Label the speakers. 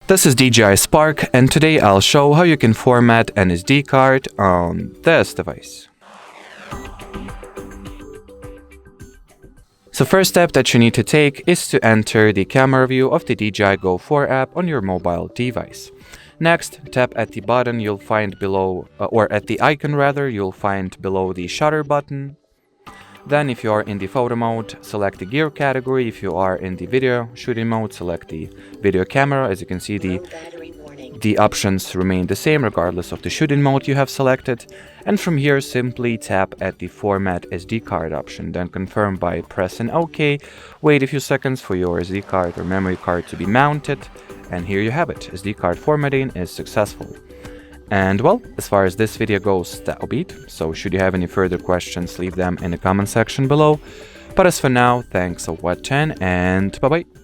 Speaker 1: This is DJI Spark, and today I'll show how you can format an SD card on this device. So first step that you need to take is to enter the camera view of the DJI Go 4 app on your mobile device. Next, tap at the button you'll find below, or at the icon rather, you'll find below the shutter button. Then if you are in the photo mode, select the gear category. If you are in the video shooting mode, select the video camera. As you can see, the options remain the same regardless of the shooting mode you have selected. And from here, simply tap at the Format SD card option, then confirm by pressing OK. Wait a few seconds for your SD card or memory card to be mounted. And here you have it. SD card formatting is successful. And well, as far as this video goes, that'll be it. So should you have any further questions, leave them in the comment section below. But as for now, thanks for watching and bye-bye.